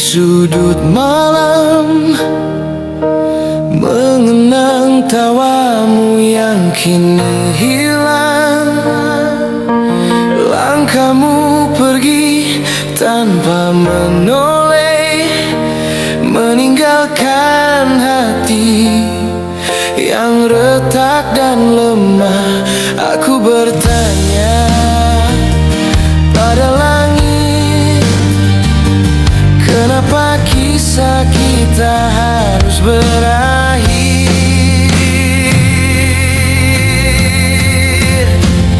sudut malam, mengenang tawamu yang kini hilang. Langkahmu pergi tanpa menoleh, meninggalkan hati yang retak dan lemah. Aku bertanya pada langit, kenapa kisah kita harus berakhir?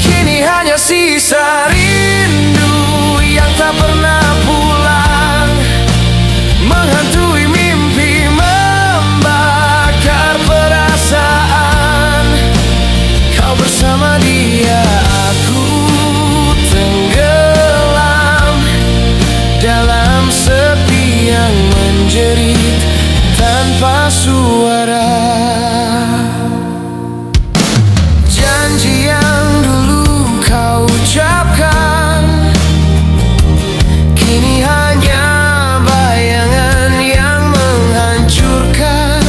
Kini hanya sisa rindu yang tak pernah pulang, menghantui mimpi, membakar perasaan. Kau bersama dia, aku tenggelam dalam sepi yang menjerit tanpa suara. Janji yang dulu kau ucapkan kini hanya bayangan yang menghancurkan.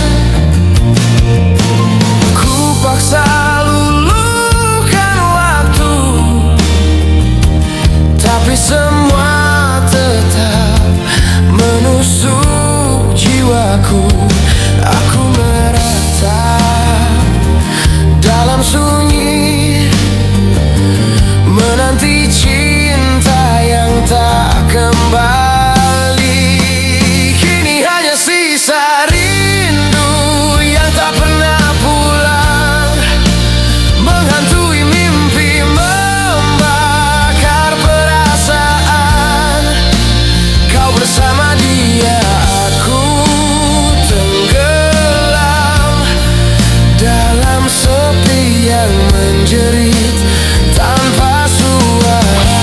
Ku paksa luluhkan waktu, tapi semua tetap menusuk jiwaku. Aku meratap dalam sunyi, menanti cinta yang tak kembali. Kini hanya sisa rindu yang tak pernah pulang, menghantui mimpi, membakar perasaan. Kau bersama dia, aku tenggelam dalam sepi yang menjerit tanpa suara.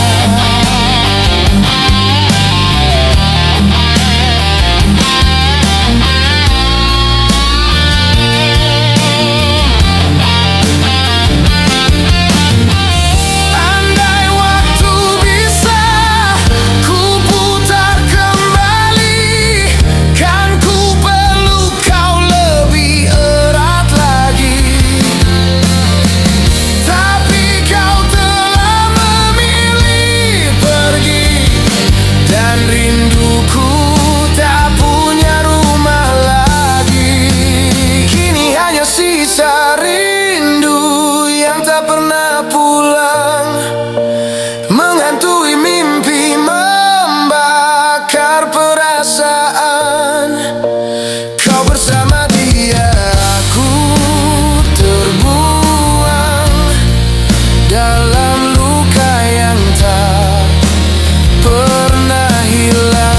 Andai waktu bisa ku putar kembali, kan ku peluk kau lebih erat lagi. Tapi kau telah memilih pergi, dan rinduku tak punya rumah lagi. Kini hanya sisa rindu yang tak pernah pulang, menghantui mimpi, membakar perasaan. Kau bersama dia, aku terbuang dalam luka yang tak pernah hilang.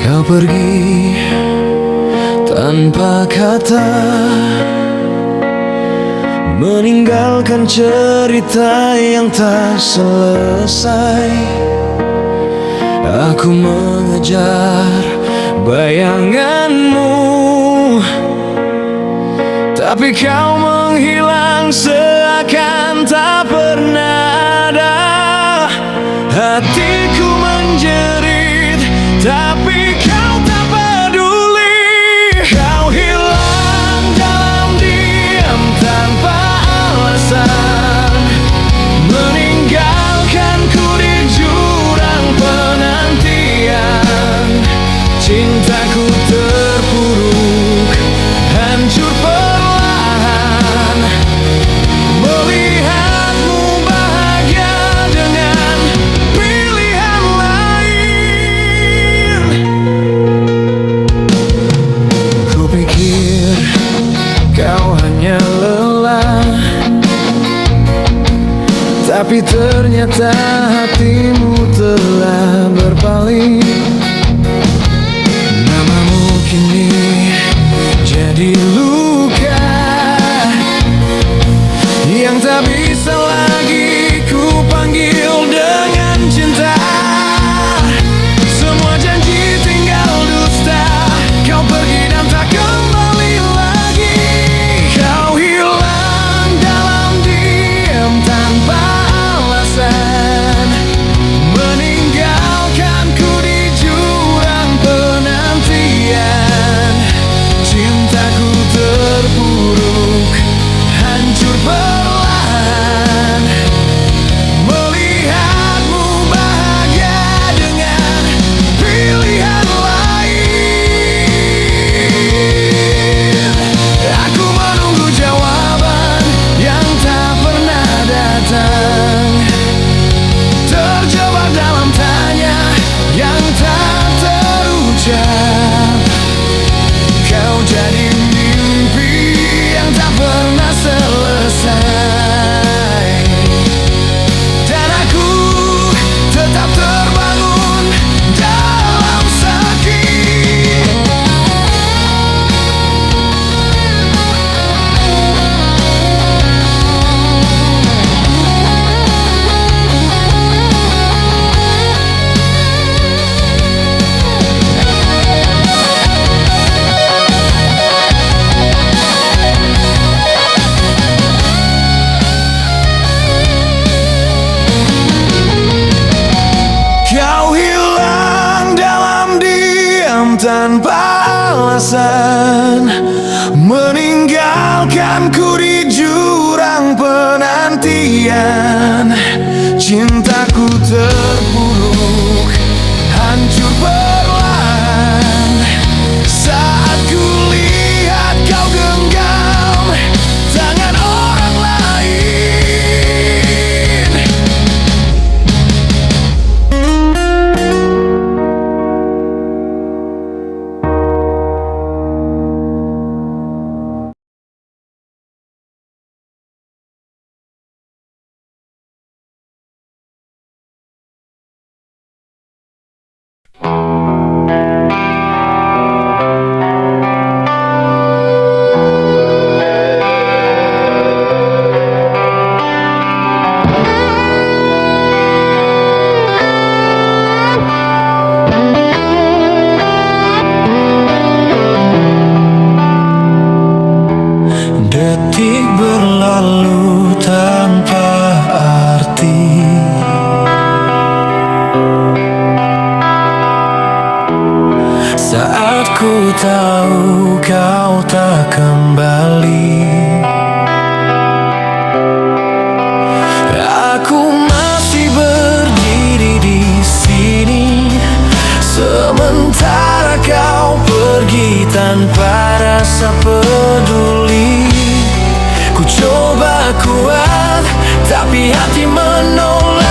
Kau pergi tanpa kata, meninggalkan cerita yang tak selesai. Aku mengejar bayanganmu, tapi kau menghilang seakan tak pernah ada. Hatiku menjerit, tapi kau tak peduli. Kau hilang dalam diam tanpa alasan, meninggalkanku di jurang penantian. Cintaku terpuruk, hancur perlahan, melihatmu bahagia dengan pilihan lain. Tapi ternyata hatimu telah berpaling. Namamu kini jadi luka yang tak bisa lagi ku panggil dengan cinta. Semua janji tinggal dusta, kau pergi dan tak kembali lagi. Kau hilang dalam diam tanpa alasan, meninggalkanku di jurang penantian. Cintaku terpuruk, hancur perlahan, melihatmu bahagia dengan pilihan lain. Aku menunggu jawaban yang tak pernah datang, terjebak dalam tanya yang tak terucap. Kau jadi mimpi yang tak pernah selesai, dan aku tetap terbangun dalam sakit. Kau hilang dalam diam tanpa alasan, meninggalkanku di jurang penantian. Cintaku terpuruk, hancur perlahan, saat ku lihat kau genggam tangan orang lain. Detik berlalu tanpa arti, saat ku tahu kau tak kembali. Aku masih berdiri di sini, sementara kau pergi tanpa rasa peduli. Ku coba kuat, tapi hati menolak.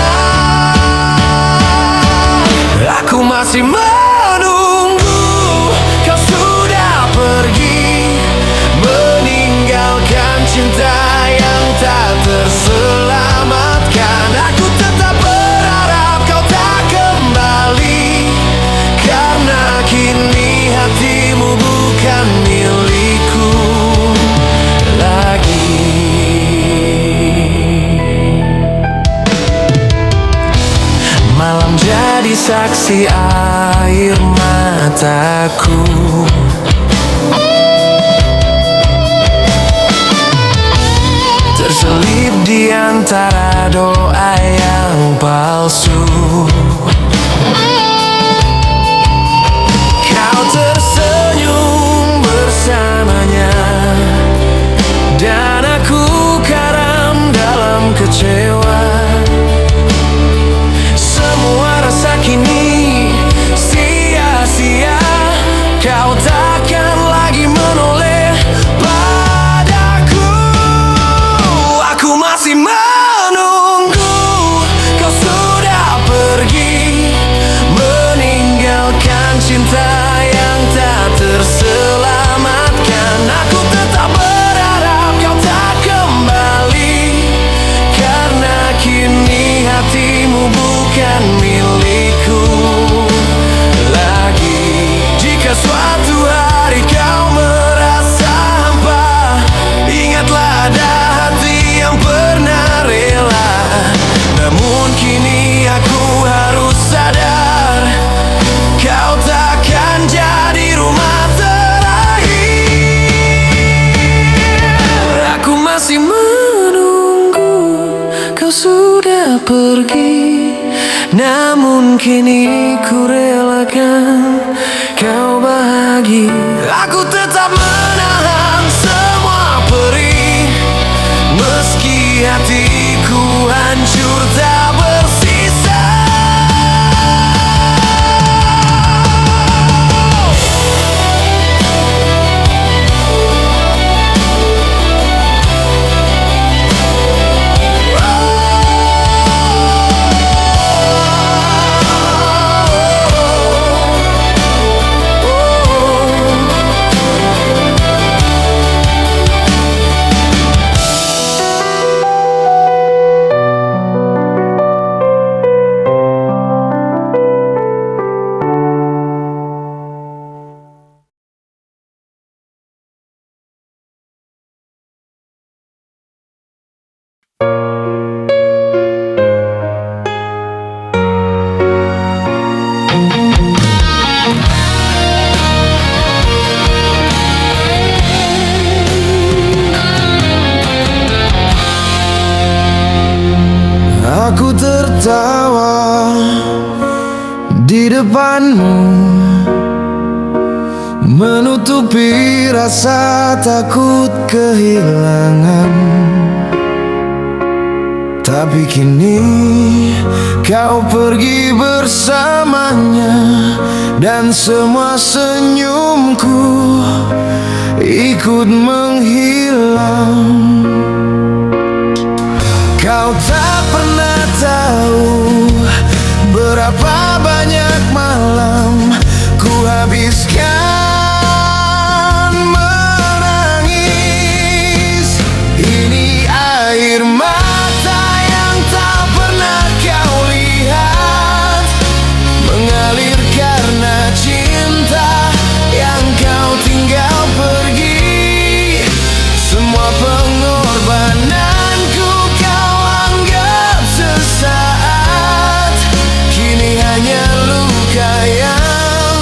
Aku masih menunggu, kau sudah pergi, meninggalkan cinta yang tak terselamatkan. Aku tetap berharap kau tak kembali, karena kini hatimu bukan milikku lagi. Malam jadi saksi air mataku, terselip di antara doa yang palsu. Kau tersenyum bersamanya, dan aku karam dalam kecewa. Semua rasa kini sia-sia, kau takkan lagi menoleh padaku. Aku masih menunggu, kau sudah pergi, meninggalkan cinta yang tak terselamatkan. Aku tetap berharap kau tak kembali, karena bukan milikku lagi. Jika suatu hari kau merasa hampa, ingatlah ada hati yang pernah rela. Namun kini aku harus sadar, kau takkan jadi rumah terakhir. Aku masih menunggu, kau sudah pergi. Namun kini ku relakan kau bahagia. Aku tetap menahan semua perih, meski hatiku hancur tak bersisa. Aku tertawa di depanmu, menutupi rasa takut kehilangan. Tapi kini kau pergi bersamanya, dan semua senyumku ikut menghilang. Kau tak pernah tahu berapa banyak malam ku habiskan menangis. Ini air mata yang tak pernah kau lihat, mengalir karena cinta yang kau tinggal pergi. Semua pengorbananku kau anggap sesaat, kini hanya luka yang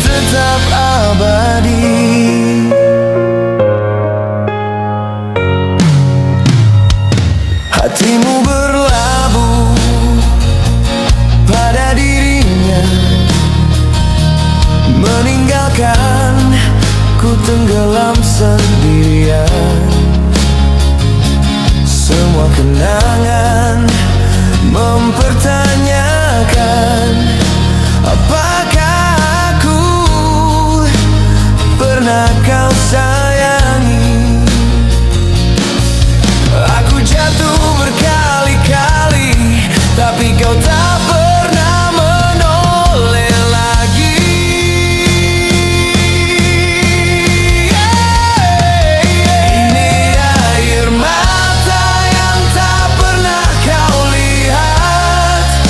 tetap abadi. Hatimu berlabuh pada dirinya, meninggalkan ku tenggelam sendirian. Semua kenangan mempertanyakan, apakah aku pernah kau sayangi. Aku jatuh berkali-kali, tapi kau tak pernah menoleh lagi. Ini air mata yang tak pernah kau lihat,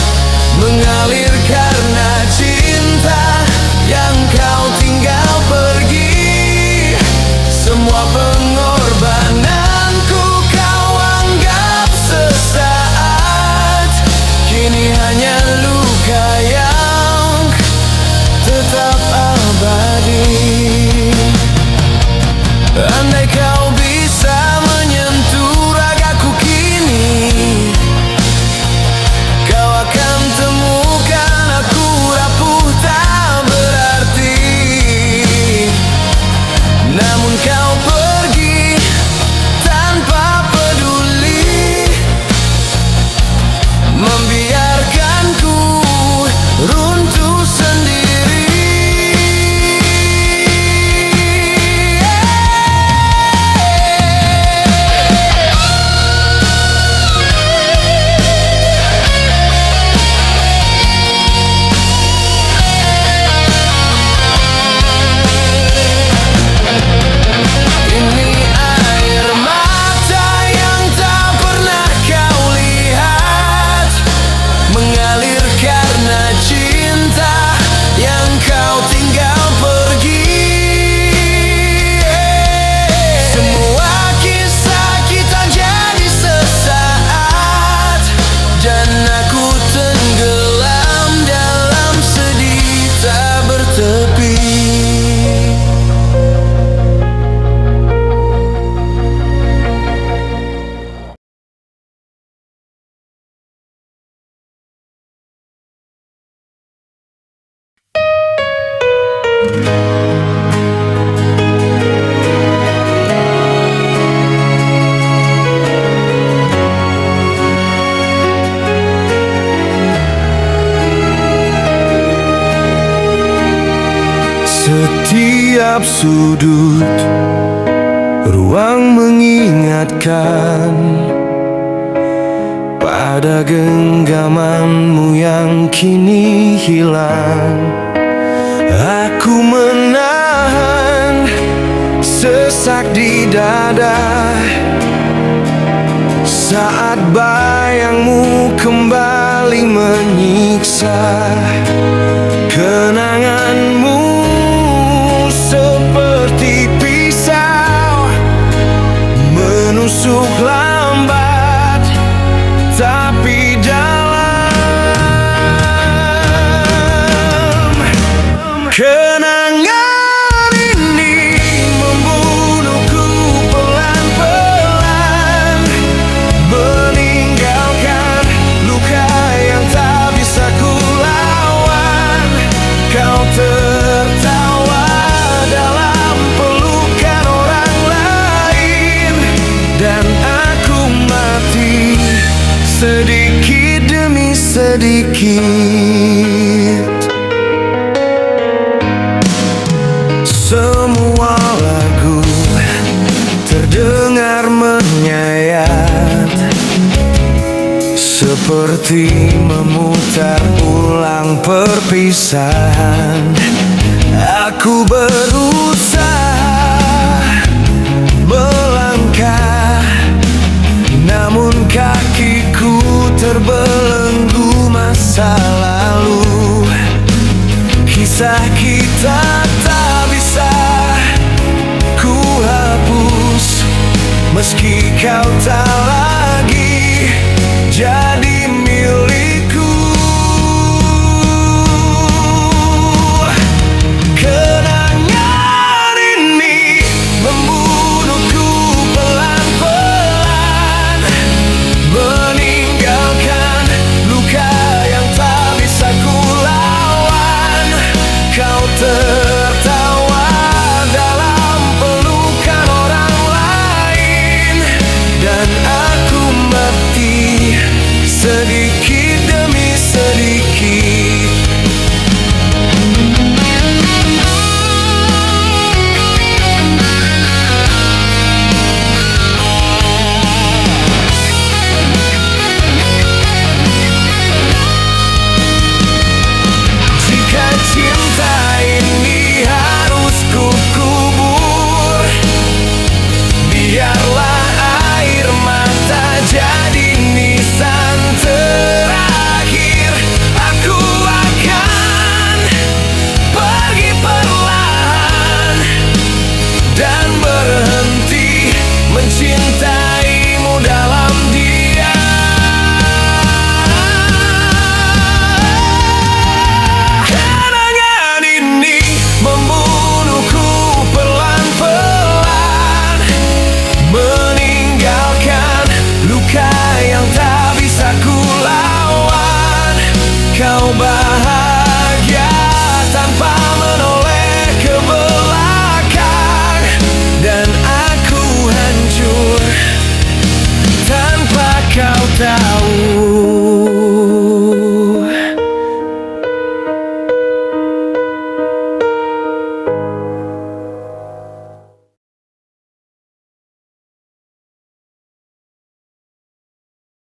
setiap sudut ruang mengingatkan pada genggamanmu yang kini hilang. Aku menahan sesak di dada saat bayangmu kembali menyiksa. Kenanganmu seperti pisau menusuk lambat tapi dalam. Kenangan ini membunuhku pelan-pelan, meninggalkan luka yang tak bisa ku lawan. Kau tertawa dalam pelukan orang lain, dan aku mati sedikit demi sedikit. Semua lagu terdengar menyayat, seperti memutar ulang perpisahan. Aku berusaha melangkah, namun kakiku terbelenggu masa lalu. Kisah kita tak bisa ku hapus, meski kau tak lagi jadi milikku. Kenangan ini membunuhku pelan-pelan, meninggalkan luka yang tak bisa ku lawan. Kau tertawa dalam pelukan orang lain, dan aku mati sedikit demi sedikit. Jika cinta ini harus ku kubur, biarlah air mata jadi nisan terakhir. Aku akan pergi perlahan dan berhenti mencintaimu dalam diam. Kenangan ini membunuhku pelan-pelan, meninggalkan luka yang tak bisa ku lawan. Kau bahagia tanpa menoleh ke belakang, dan aku hancur tanpa kau tahu.